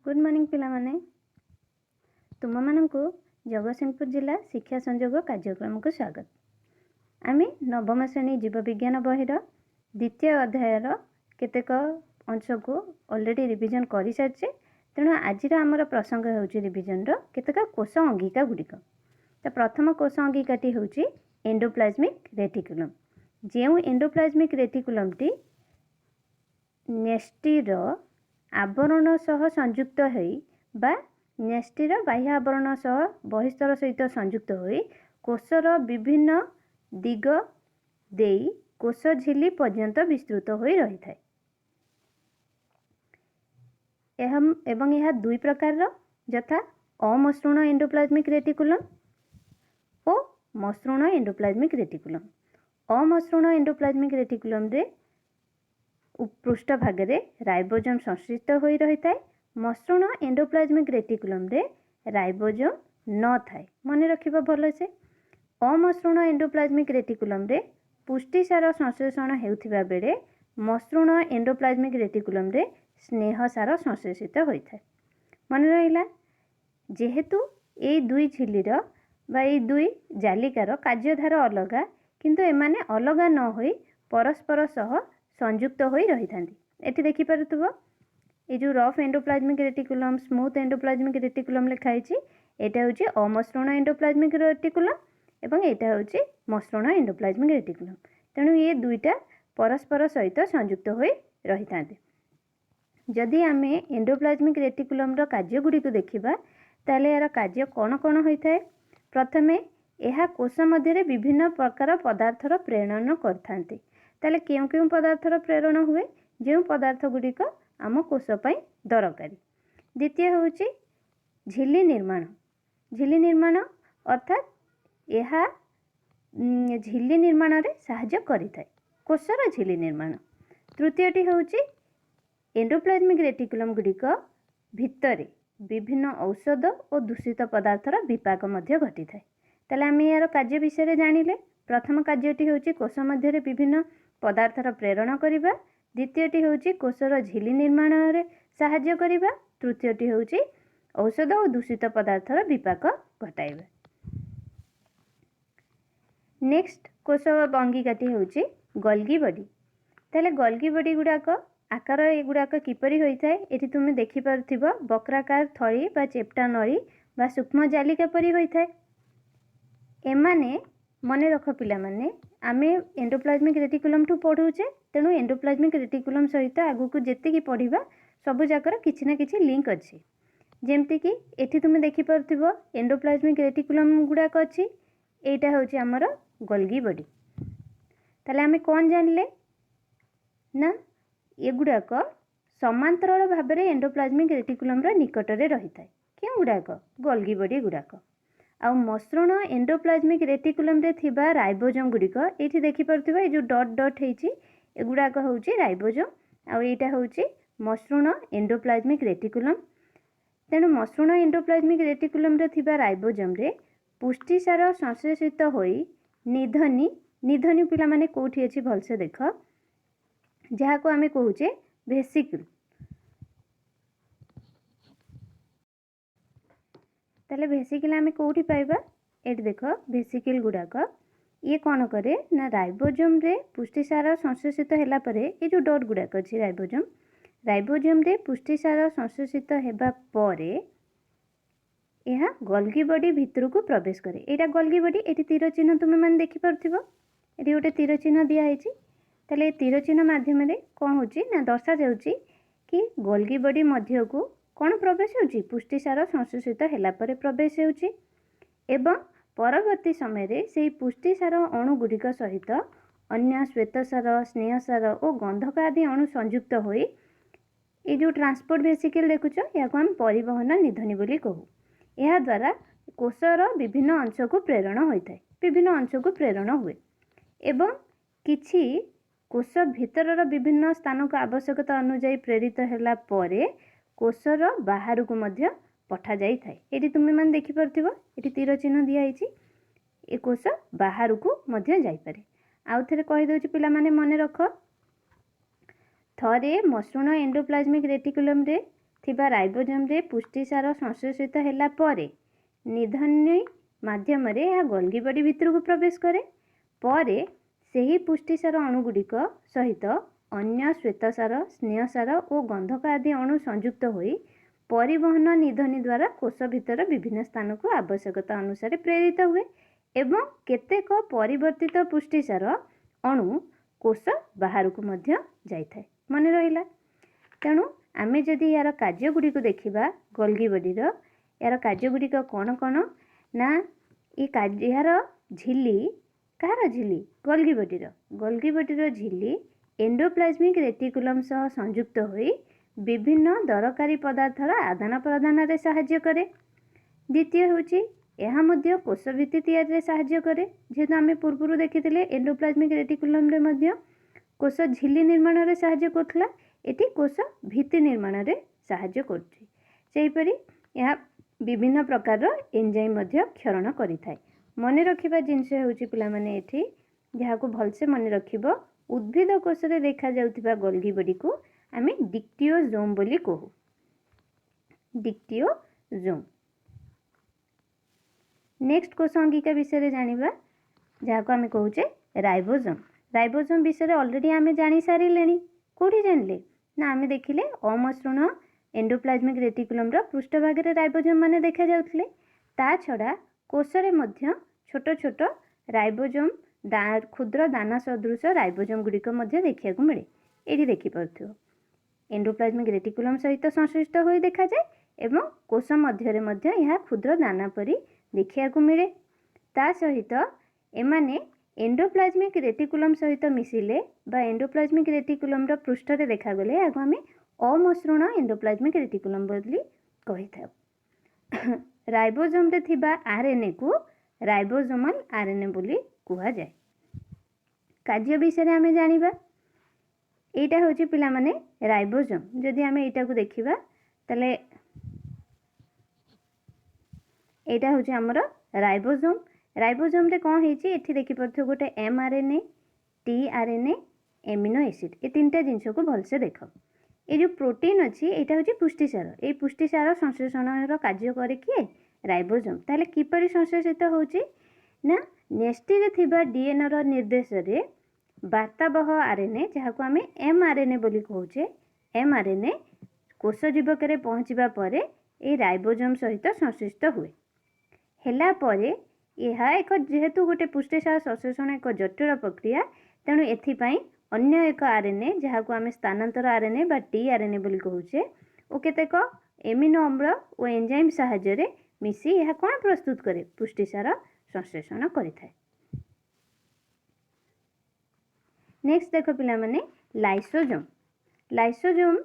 Good morning पिला माने तुम मानकु जगतसिंहपुर जिला शिक्षा संयोग कार्यक्रम को स्वागत। आमे नवम श्रेणी जीव विज्ञान बहिर द्वितीय अध्यायर केतेक अंश को ऑलरेडी रिविजन कर सारी। तेणु आज आमर प्रसंग होची रिविजन रो केतेक कोष अंगिका गुड़िक। तो प्रथम कोष अंगिकाटी होची एंडोप्लाज्मिक रेटिकुलम। जो एंडोप्लाज्मिक रेटिकुलम टी नेस्टीर आवरण सह संयुक्त होई बा नेस्टीर बाह्य आवरण सह बहिस्तर सहित संयुक्त होई कोषर विभिन्न दिग देई कोष झिली पर्यंत विस्तृत होई रही थाए। एवं यह दुई प्रकार यथा अमसृण एंडोप्लाज्मिक रेटिकुलम और मसृण एंडोप्लाज्मिक रेटिकुलम। अमसृण एंडोप्लाज्मिक रेटिकुलम रे पृष्ठ भागरे राइबोसोम संश्लिष्ट होई रही थाए। मसृण एंडोप्लाज्मिक रेटिकुलम रे राइबोसोम न थाए। मन रखिबा भल से। अमसृण एंडोप्लाज्मिक रेटिकुलम रे पुष्टिसार संश्लेषण हेउथिबा बेले मसृण एंडोप्लाज्मिक रेटिकुलम रे स्नेहसार संश्लेषित होई थाए। मन रहिला। जेहेतु ए दुई झिलीर बा ए दुई जालिकार कार्यधार अलगा किंतु एमाने अलगा न होई परस्पर सह संयुक्त होई रही थांती। एठी देखि पारुथबो ए जो rough endoplasmic reticulum smooth endoplasmic reticulum लिखाई छी। एटा होची अमसृण एंडोप्लाज्मिक रेटिकुलम एवं एटा होची मसृण एंडोप्लाज्मिक रेटिकुलम। तेणु ये दुईटा परस्पर सहित संयुक्त होई रही थांती। जदि आमे एंडोप्लाज्मिक रेटिकुलम रो कार्य गुडी को देखिबा ताले यार कार्य कोन कोन होई थाए। प्रथमे एहा कोष मध्यरे विभिन्न प्रकार पदार्थर प्रेरण करथांती। ताले केउ केउ पदार्थर प्रेरण हुए जो पदार्थ गुड़िक आम कोष पई दरकारी। द्वितीय होची झिली निर्माण। झिली निर्माण अर्थात यह झिली निर्माण रे सहाय्य करि थाए कोषर झिली निर्माण। तृतीयटी होची एंडोप्लाज्मिक रेटिकुलम गुड़िक भितरे विभिन्न औषध और दूषित पदार्थर विपाक मध्य घटी थाए। ताले आमे यार कार्य विषय जानिले। प्रथम कार्यटी होची कोष मध्यरे विभिन्न पदार्थर प्रेरण करिबा। द्वितीयटी होची कोषर झिली निर्माण रे सहाय्य करिबा। तृतीयटी होची औषध और दूषित पदार्थर विपाक घटाइबा। नेक्स्ट कोष अंगिकाटी होची गोल्गी बॉडी। ताले गोल्गी बॉडी गुडाक आकार एगुड़ाक किपरि होई थाए। एठी तुमे देखि पारुथिबो बक्राकार थळी बा चेप्टा नळी बा सूक्ष्म जालिका परि होई थाए। एमाने मने रख पिला माने आमे एंडोप्लाज्मिक रेटिकुलम टू पढुचे। तेणु एंडोप्लाज्मिक रेटिकुलम सहित आगु को जेते की पढिबा सबु जाकर किछि ना किछि लिंक अछि। जेमति कि एठी तुमे देखि पारुथिबो एंडोप्लाज्मिक रेटिकुलम गुडाक अछि। एटा होची हमर गोल्गी बॉडी। ताले आमे कोन जानले ना एगुड़ाक समांतराल भाबरे एंडोप्लाज्मिक रेटिकुलम रा निकट रे रही थाए। केउ गुडाक गोल्गी बॉडी गुडाक। आ मसृण एंडोप्लाज्मिक रेटिकुलम रे थिबा राइबोसोम गुड़िक एठी देखि पारुथिबा ए जो डॉट डॉट हेची एगुड़ाक होची राइबोसोम आ एटा होची मसृण एंडोप्लाज्मिक रेटिकुलम। तेणु मसृण एंडोप्लाज्मिक रेटिकुलम रे थिबा राइबोसोम रे पुष्टिसार संश्लेषित होई निधनी निधनी पिला माने कोठी अछि भलसे देख जहा को आमे कहूचे वेसिकल। ताले वेसिकल आमे कोठी पाइबा एठी देख वेसिकल गुडाक ये कौन करे ना राइबोसोम रे पुष्टिसार संश्लेषित होला परे ए जो डॉट गुडाक अछि राइबोसोम रे पुष्टिसार संश्लेषित हेबा परे यह गोल्गी बॉडी भितर को प्रवेश करे। एटा गोल्गी बॉडी एठी तीर चिन्ह तुमे मान देखि पारुथिबो। एठी गोटे तीर चिन्ह दिया हेची। ताले तीर चिन्ह माध्यम रे कोन होची ना दर्शा जाउची कि गोल्गी बॉडी मध्य को कोन प्रवेश होची पुष्टिसार संश्लेषित होला परे प्रवेश होची एवं परवर्ती समय रे सेही पुष्टिसार अणु गुड़िक सहित अन्य श्वेतसार स्नेहसार और गंधक आदि अणु संयुक्त होई ए जो ट्रांसपोर्ट वेसिकल देखुछ या को हम परिवहन निधनी बोली कहू। यह द्वारा कोषर विभिन्न अंश को प्रेरण होई थाए। विभिन्न अंश को प्रेरण हुए एवं किछि कोष भितरर विभिन्न स्थान को आवश्यकता अनुसार प्रेरित होला परे कोषर बाहर को मध्य पठा जाई थाए। एठी तुमे मान देखि पारुथिबो एठी तीर चिन्ह दिया हेची ए कोष बाहर को मध्य जाई पारे। आउ थरे कहि दोची पिला माने मने रख थरे मसृण एंडोप्लाज्मिक रेटिकुलम रे थिबा राइबोसोम रे पुष्टिसार संश्लेषित होला परे निधनी माध्यम रे यह गोल्गी बॉडी भितर को प्रवेश करे परे ସେହି पुष्टिसार अणुगुड़िक सहित अन्य श्वेतसार स्नेहसार और गंधक आदि अणु संयुक्त होई परिवहन निधनी द्वारा कोष भितर विभिन्न स्थान को आवश्यकता अनुसार प्रेरित हुए एवं केतेक परिवर्तित पुष्टिसार अणु कोष बाहर को मध्य जाइथाय मन रहिला। तेणु आमे जदि यार कार्य गुड़िक देखिबा गोल्गी बॉडीर यार कार्य गुड़िक कौन कौन ना यार झिल्ली कहार झिल्ली गोल्गी बॉडीर झिल्ली एंडोप्लाज्मिक रेटिकुलम सह संयुक्त होई विभिन्न दरकारी पदार्थर आदान प्रदान रे सहाय्य करे। द्वितीय होची यह मध्य कोष भित्ति तैयारी रे सहाय्य करे जेहेतु आमे पूर्वरु देखिथिले एंडोप्लाज्मिक रेटिकुलम रे मध्य कोष झिल्ली निर्माण रे सहाय्य करथला एटी कोष भित्ति निर्माण रे सहाय्य करछि। सेहिपरि यह विभिन्न प्रकार एंजाइम मध्य क्षरण करिथाय। मन रखिबा जिनस होची पिला माने एठी जहाँ को भलसे मन रखिबो उद्भिद कोष रे देखा जाउथिबा गोल्गी बॉडी को आमे डिक्टियोजोम बोली कहू। डिक्टियोजोम नेक्स्ट कोष अंगिका विषय रे जानिबा जहाँ को आमे कहूचे राइबोसोम। राइबोसोम विषय रे ऑलरेडी आमे जानि सारिलेनी कोठी जानले ना आमे देखिले अमसृण एंडोप्लाज्मिक रेटिकुलम रो पृष्ठभाग रे राइबोसोम माने देखा जाउथले ता छडा कोष रे मध्य छोट छोट राइबोसोम क्षुद्र दाना सदृश राइबोसोम गुड़िक मध्य देखा मिले ये देखिपे एंडोप्लाज्मिक रेटिकुलम सहित संश्लिष्ट हो देखा जाए एवं कोष मध्य यह क्षुद्र दाना परी देखा मिले ता सहित एमाने एंडोप्लाज्मिक रेटिकुलम सहित मिसिले बा एंडोप्लाज्मिक रेटिकुलम रो पृष्ठ रे देखा गले आगो आमे अमसृण एंडोप्लाज्मिक रेटिकुलम बोली कहि थाउ। राइबोसोम रे थिबा आरएनए को राइबोसोमल आरएनए बोली कुहा जाए। कार्य विषय आमे जानिबा एटा होची पिला माने राइबोसोम जदि आमे एटा को देखिबा तले एटा होची हमर राइबोसोम। राइबोसोम रे कोन हेची एठी देखि परथो गोटे mRNA tRNA amino acid A तीनटा जिंस को भलसे देखो। ए जो प्रोटीन अछि एटा होची पुष्टिसार ए पुष्टिसार संश्लेषण रो कार्य करे किए राइबोसोम। ताले किपरि संश्लेषित होची ना नेस्टी रे थिबा डीएनए रो निर्देश रे वार्तावह आरएनए जहाँ को आमे एमआरएनए बोली कहूचे एमआरएनए कोष जीवक रे पहुँचवा परे ए राइबोसोम सहित संश्लिष्ट हुए हेला परे यह एक जेहेतु गोटे पुष्टिसार संश्लेषण एक जटिल प्रक्रिया तेणु एथिपाई अन्य एक आरएनए जहाँ को आमे स्थानांतर आरएनए बा टीआरएनए बोली कहूचे और केतेक एमिनो अम्ल और एंजाइम सहायता रे मिसी यह कौन प्रस्तुत करे पुष्टिसार संश्लेषण करिथाय। नेक्स्ट देख पिला माने लाइसोसोम। लाइसोसोम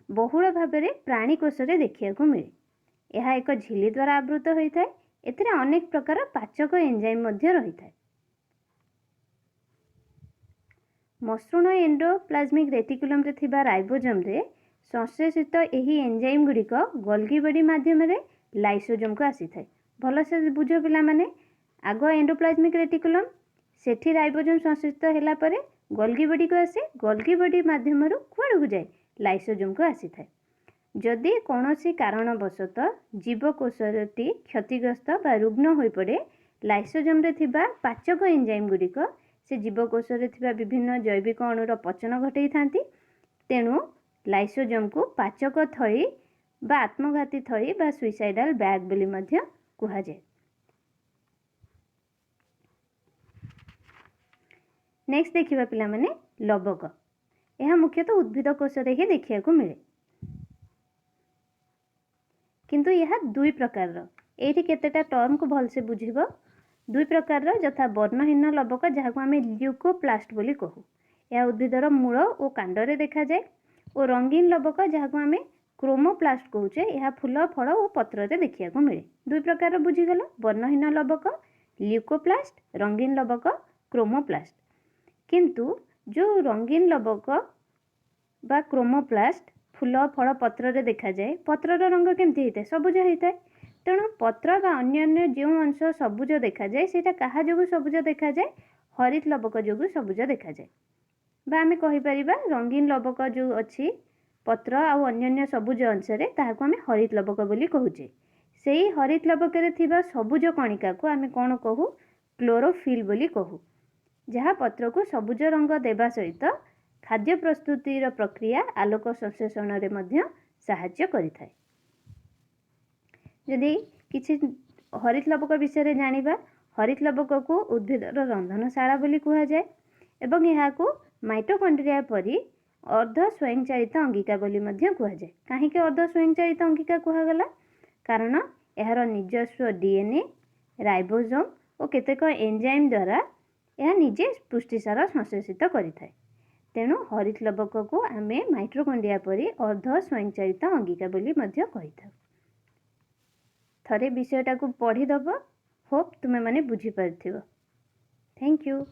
बहुल भाव में प्राणी कोष रे देखिया मिले यह एक झिल्ली द्वारा आवृत होता है एथिरे अनेक प्रकार पाचक एंजाइम मध्य रही है। मसृण एंडोप्लाज्मिक रेटिकुलम रे थिबा राइबोसोम रे संश्लेषित एही एंजाइम गुड़िक गोल्गी बॉडी माध्यम रे लाइसोसोम को आसी थाए। भल से बुझ पिला माने आग एंडोप्लाज्मिक रेटिकुलम सेठी राइबोसोम संश्लेषित होला परे गोल्गी बॉडी को आसे गोल्गी बॉडी माध्यम कुआड़ को जाए लाइसोसोम को आसी थाए। जदि कौनसी कारणवशत जीवकोषटी क्षतिग्रस्त बा रुग्ण हो पड़े लाइसोसोम रे थिबा पाचक एंजाइम गुड़िक से जीवकोष रे थिबा विभिन्न जैविक अणुर पचन घटई थांती तेणु लाइसोसोम को पाचक थली बा आत्मघाती थली बा सुइसाइडल बैग बोली मध्य कुहा जाए। नेक्स्ट देखिबा पिला माने लवक यह मुख्यतः उद्भिद कोष रे ही देखिया को मिले किंतु यह दुई प्रकार एठी केतेटा टर्म को भल से बुझिबो दुई प्रकार यथा वर्णहीन लवक जहाँ को आम ल्यूकोप्लास्ट बोली कहू यह उद्भिदर मूल और कांडरे देखा जाए और रंगीन लवक जहाँ को आम क्रोमोप्लास्ट कहूचे यह फूल फल और पत्र देखा मिले। दुई प्रकार बुझीगल वर्णहीन लवक ल्यूकोप्लास्ट रंगीन लवक क्रोमोप्लास्ट। किंतु जो रंगीन लवक बा क्रोमोप्लास्ट फूल फल पत्र देखा जाए पत्रर रंग केमती होता है सबुज होता है तेणु पत्र बा अन्य जो अंश सबुज देखा जाए सेटा कहा जोगु सबुज देखा जाए हरित लवक जोगु सबुज देखा जाए बा आमे कहि परिबा रंगीन लवक जो अच्छी पत्र आउ अन्य सबुज अंशरे ताहाकु आमे हरित लवक बोली कहूचे। सेही हरित लवकरे थिबा सबुज कणिका को आमे कोन कहू क्लोरोफिल बोली कहू, जहाँ पत्र को सबुज रंग देवा सहित खाद्य प्रस्तुतिर प्रक्रिया आलोक संश्लेषण रे मध्य साहाय्य करिथाय। यदि किछि हरित लवक विषय जानिबा, हरित लवक को उद्भिदर रंधनशाला बोली कहा जाए एवं यहाकू माइटोकॉन्ड्रिया परी अर्ध स्वयंचालित अंगिका बोली मध्य कहा जाए। काहेकि अर्ध स्वयंचालित अंगिका कहगला, कारण यार निजस्व डीएनए, राइबोसोम और केतेक एंजाइम द्वारा यह निजे पुष्टिसार संश्लेषित करिथाय। तेणु हरित लवक को आमे माइटोकॉन्ड्रिया परी अर्ध स्वयंचालित अंगिका बोली मध्य कहिथाउ। थरे विषयटा को पढ़ी दबो, होप तुमे माने बुझी पारथिबो। Thank you.